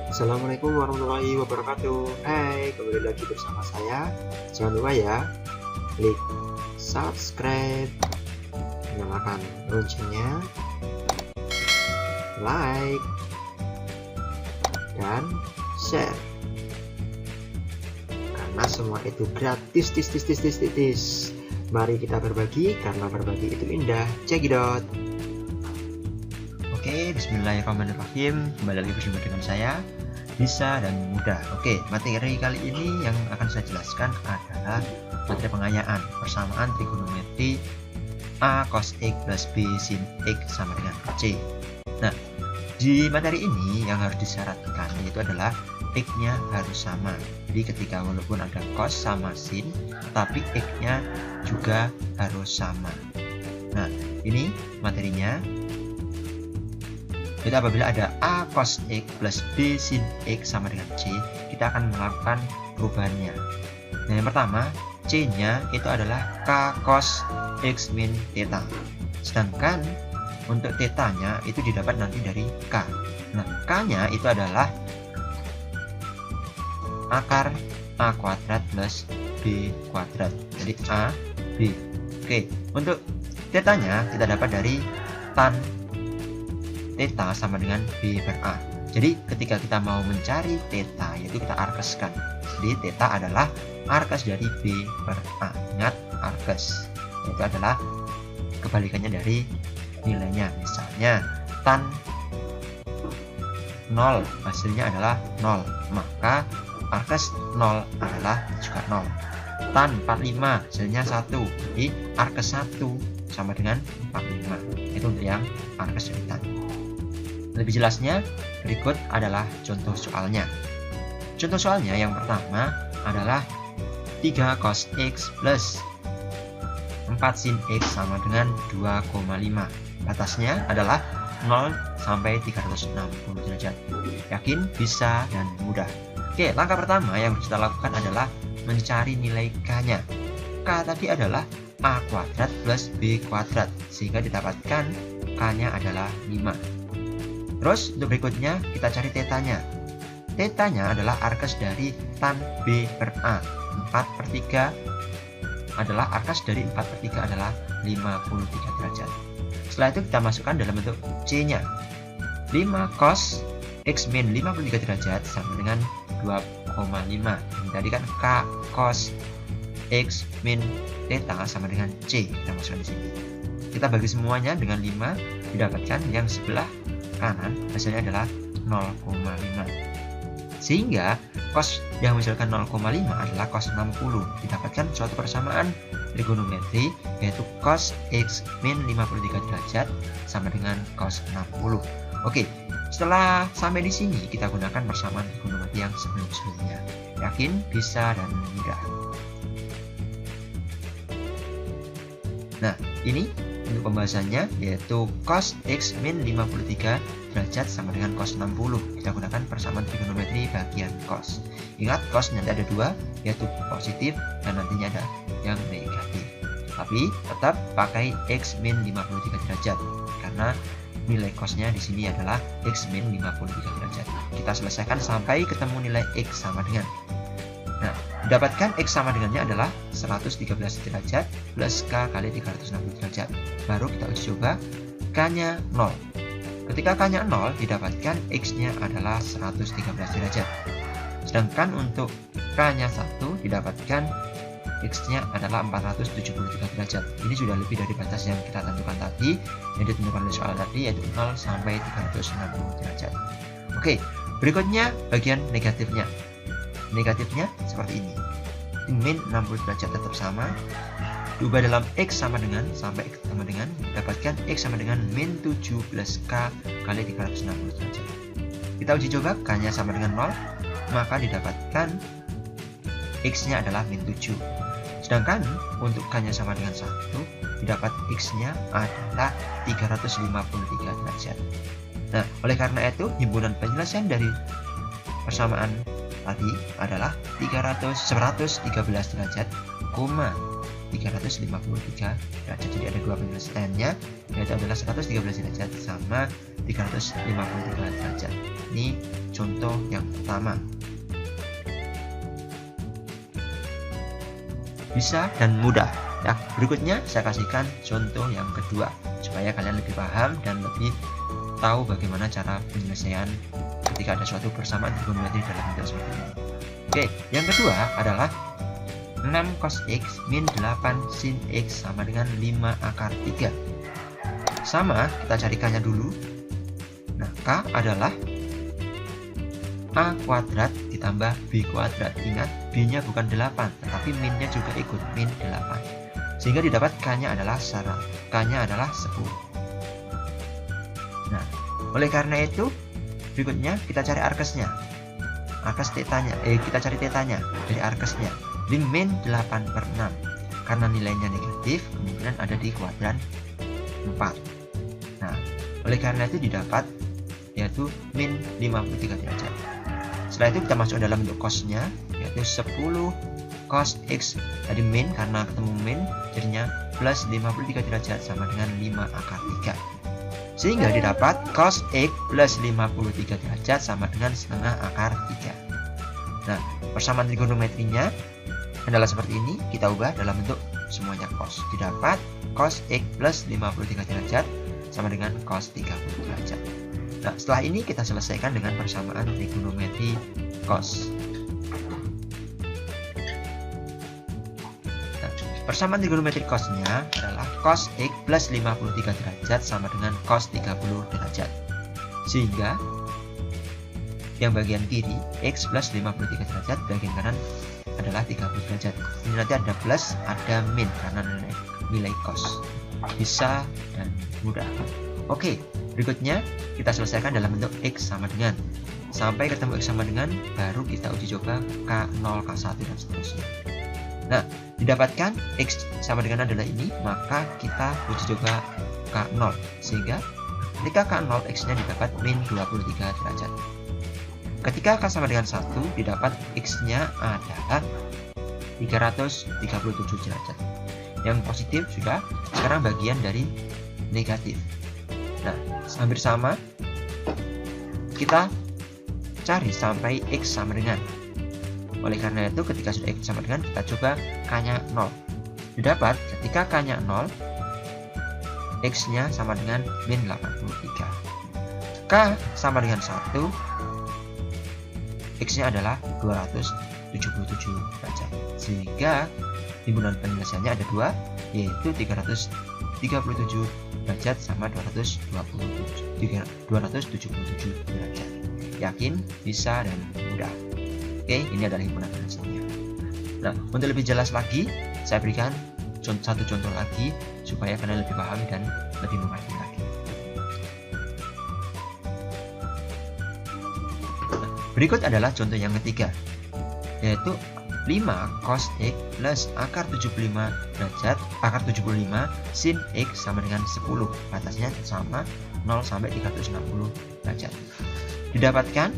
Assalamualaikum warahmatullahi wabarakatuh. Hai, kembali lagi bersama saya. Jangan lupa ya, klik subscribe, nyalakan loncengnya, like, dan share. Karena semua itu gratis. Mari kita berbagi, karena berbagi itu indah. Check it out. Oke, bismillahirrahmanirrahim. Kembali lagi bersama dengan saya, Bisa dan Mudah. Oke, materi kali ini yang akan saya jelaskan adalah materi pengayaan persamaan trigonometri A cos X plus B sin X sama dengan C. Nah, di materi ini yang harus disyaratkan yaitu adalah X-nya harus sama. Jadi ketika walaupun ada cos sama sin, tapi X-nya juga harus sama. Nah, ini materinya. Jadi apabila ada A cos X plus B sin X sama dengan C, kita akan melakukan perubahannya. Nah, yang pertama, C-nya itu adalah K cos X min theta. Sedangkan untuk theta-nya itu didapat nanti dari K. Nah, K-nya itu adalah akar A kuadrat plus B kuadrat. Jadi A, B. Oke, untuk theta-nya kita dapat dari tan theta sama dengan B per A. Jadi ketika kita mau mencari theta, yaitu kita arkeskan. Jadi theta adalah arkes dari B per A. Ingat, arkes itu adalah kebalikannya dari nilainya. Misalnya tan 0 hasilnya adalah 0, maka arkes 0 adalah juga 0. Tan 45 hasilnya 1, jadi arkes 1 sama dengan 45. Itu untuk yang arkes dari tan. Lebih jelasnya, berikut adalah contoh soalnya. Contoh soalnya yang pertama adalah 3 cos X plus 4 sin X sama dengan 2,5. Batasnya adalah 0 sampai 360 derajat. Yakin, bisa, dan mudah. Oke, langkah pertama yang harus kita lakukan adalah mencari nilai K-nya. K tadi adalah A kuadrat plus B kuadrat, sehingga didapatkan K-nya adalah 5. Terus untuk berikutnya kita cari theta-nya. Theta-nya adalah arkes dari tan B per A. 4/3 adalah arkes dari 4/3 adalah 53 derajat. Setelah itu kita masukkan dalam bentuk C-nya. 5 cos X min 53 derajat sama dengan 2,5. Ini tadi kan K cos X min theta sama dengan C. Kita masukkan di sini. Kita bagi semuanya dengan 5, didapatkan yang sebelah kanan hasilnya adalah 0,5. Sehingga cos yang menghasilkan 0,5 adalah cos 60. Didapatkan suatu persamaan trigonometri yaitu cos X min 53 derajat sama dengan cos 60. Oke, setelah sampai di sini kita gunakan persamaan trigonometri yang sebelum-sebelumnya. Yakin, bisa, dan mudah. Nah, ini untuk pembahasannya yaitu cos X min 53 derajat sama dengan cos 60. Kita gunakan persamaan trigonometri bagian cos. Ingat, cos nanti ada 2, yaitu positif dan nantinya ada yang negatif. Tapi tetap pakai X min 53 derajat karena nilai cosnya di sini adalah X min 53 derajat. Kita selesaikan sampai ketemu nilai X sama dengan. Nah, dapatkan X sama dengannya adalah 113 derajat plus K kali 360 derajat. Baru kita uji coba K-nya 0. Ketika K-nya 0, didapatkan X-nya adalah 113 derajat. Sedangkan untuk K-nya 1, didapatkan X-nya adalah 473 derajat. Ini sudah lebih dari batas yang kita tentukan tadi, yang ditentukan oleh soal tadi, yaitu 0 sampai 360 derajat. Oke, berikutnya bagian negatifnya. Negatifnya seperti ini. Min 60 derajat tetap sama. Diubah dalam X sama dengan, sampai X sama dengan, dapatkan X sama dengan min 7 plus K kali 360 derajat. Kita uji coba, K-nya sama dengan 0, maka didapatkan X-nya adalah min 7. Sedangkan untuk K-nya sama dengan 1, didapat X-nya adalah 353 derajat. Nah, oleh karena itu, himpunan penyelesaian dari persamaan tadi adalah 113 derajat, 353 derajat. Jadi ada dua penyelesaiannya, yaitu adalah 113 derajat sama 353 derajat. Ini contoh yang pertama. Bisa dan mudah. Nah, berikutnya saya kasihkan contoh yang kedua supaya kalian lebih paham dan lebih tahu bagaimana cara penyelesaian ketika ada suatu persamaan trigonometri dalam bentuk seperti ini. Oke, yang kedua adalah 6 cos X min 8 sin X sama dengan 5 akar 3. Sama, kita cari K-nya dulu. Nah, K adalah A kuadrat ditambah B kuadrat. Ingat, B-nya bukan 8, tetapi min-nya juga ikut, min 8. Sehingga didapat K-nya adalah 10. K-nya adalah 10. Nah, oleh karena itu, berikutnya kita cari arkesnya. Arkes tetanya, kita cari tetanya dari arkesnya. Di min 8/6. Karena nilainya negatif, kemungkinan ada di kuadran 4. Nah, oleh karena itu didapat yaitu min 53 derajat. Setelah itu kita masuk dalam bentuk cosnya, yaitu 10 cos X. Tadi min, karena ketemu min jadinya plus 53 derajat sama dengan 5 akar 3. Sehingga didapat cos X plus 53 derajat sama dengan setengah akar 3. Nah, persamaan trigonometrinya adalah seperti ini. Kita ubah dalam bentuk semuanya cos. Didapat cos X plus 53 derajat sama dengan cos 30 derajat. Nah, setelah ini kita selesaikan dengan persamaan trigonometri cos. Nah, persamaan trigonometri cosnya adalah cos X plus 53 derajat sama dengan cos 30 derajat. Sehingga yang bagian kiri X plus 53 derajat, bagian kanan adalah 30 derajat. Ini nanti ada plus, ada min karena nilai cos. Bisa dan mudah. Oke, berikutnya kita selesaikan dalam bentuk X sama dengan. Sampai ketemu X sama dengan, baru kita uji coba K0, K1 dan seterusnya. Nah, didapatkan X sama dengan adalah ini, maka kita uji coba K0. Sehingga ketika K0 X-nya didapat min 23 derajat. Ketika K sama dengan 1, didapat X-nya adalah 337 derajat. Yang positif sudah, sekarang bagian dari negatif. Nah, hampir sama. Kita cari sampai X sama dengan. Oleh karena itu, ketika sudah X sama dengan, kita coba K-nya 0. Didapat ketika K-nya 0, X-nya sama dengan min 83. K sama dengan 1, X-nya adalah 277 derajat. Sehingga himpunan penyelesaiannya ada 2, yaitu 337 derajat sama 277 derajat. Yakin, bisa, dan mudah. Oke, ini adalah himpunan penyelesaiannya. Nah, untuk lebih jelas lagi, saya berikan satu contoh lagi supaya kalian lebih paham dan lebih mengerti lagi. Berikut adalah contoh yang ketiga, yaitu 5 cos X plus akar 75 derajat, akar 75 sin X sama dengan 10. Batasnya sama 0 sampai 360 derajat. Didapatkan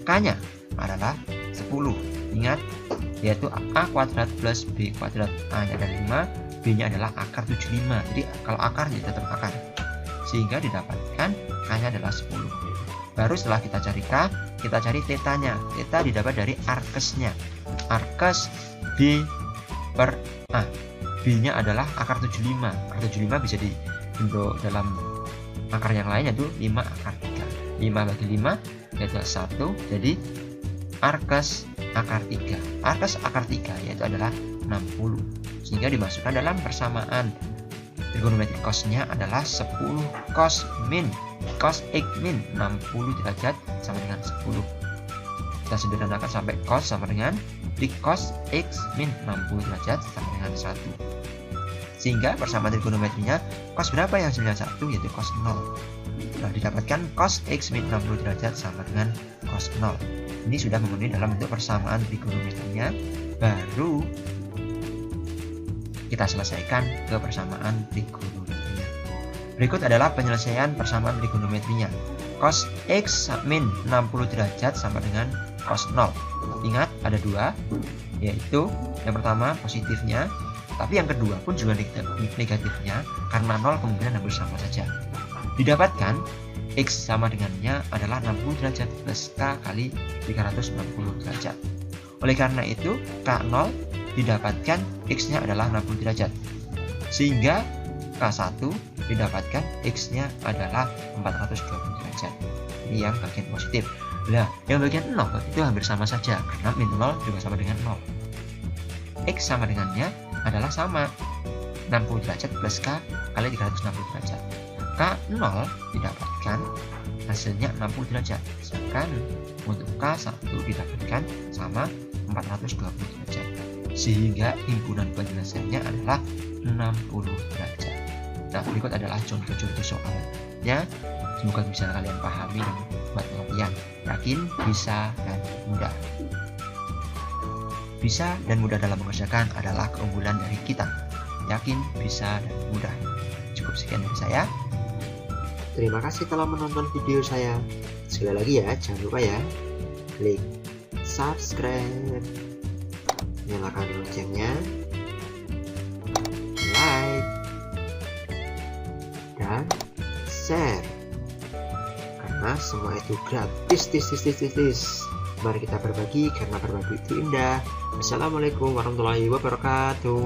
K-nya adalah 10. Ingat, yaitu A kuadrat plus B kuadrat. A-nya ada 5, B-nya adalah akar 75. Jadi kalau akarnya tetap akar. Sehingga didapatkan K-nya adalah 10. Baru setelah kita cari K, kita cari tetanya. Teta didapat dari arkesnya. Arkes B per A. B-nya adalah akar 75. Akar 75 bisa dibentuk dalam akar yang lain, yaitu 5 akar 3. 5 bagi 5 yaitu 1. Jadi arkes akar 3. Arkes akar 3 yaitu adalah 60. Sehingga dimasukkan dalam persamaan trigonometri cosnya adalah 10 cos min cos X min 60 derajat sama dengan 10. Kita sederhanakan sampai cos sama dengan di cos X min 60 derajat sama dengan 1. Sehingga persamaan trigonometrinya cos berapa yang hasilnya 1, yaitu cos 0. Nah, didapatkan cos X min 60 derajat sama dengan cos 0. Ini sudah memenuhi dalam bentuk persamaan trigonometrinya. Baru kita selesaikan ke persamaan trigonometrinya. Berikut adalah penyelesaian persamaan trigonometrinya. Cos X min 60 derajat sama dengan cos 0. Ingat, ada 2, yaitu yang pertama positifnya, tapi yang kedua pun juga negatifnya, karena 0 kemungkinan hampir sama saja. Didapatkan X sama dengannya adalah 60 derajat plus K kali 360 derajat. Oleh karena itu, K0 didapatkan X-nya adalah 60 derajat. Sehingga K1 didapatkan X-nya adalah 420 derajat. Ini yang bagian positif. Nah, yang bagian 0 itu hampir sama saja, karena min 0 juga sama dengan 0. X sama dengannya adalah sama, 60 derajat plus K kali 360 derajat. K0 didapatkan hasilnya 60 derajat, sedangkan untuk K1 didapatkan sama 420 derajat, sehingga himpunan penyelesaiannya adalah 60 derajat. Nah, berikut adalah contoh-contoh soalnya. Semoga bisa kalian pahami dan buat pengertian. Yakin, bisa, dan mudah. Bisa dan mudah dalam mengerjakan adalah keunggulan dari kita. Yakin, bisa, dan mudah. Cukup sekian dari saya. Terima kasih telah menonton video saya. Sekali lagi ya, jangan lupa ya, klik subscribe, nyalakan loncengnya, like, dan share. Karena semua itu gratis. Mari kita berbagi, karena berbagi itu indah. Assalamualaikum warahmatullahi wabarakatuh.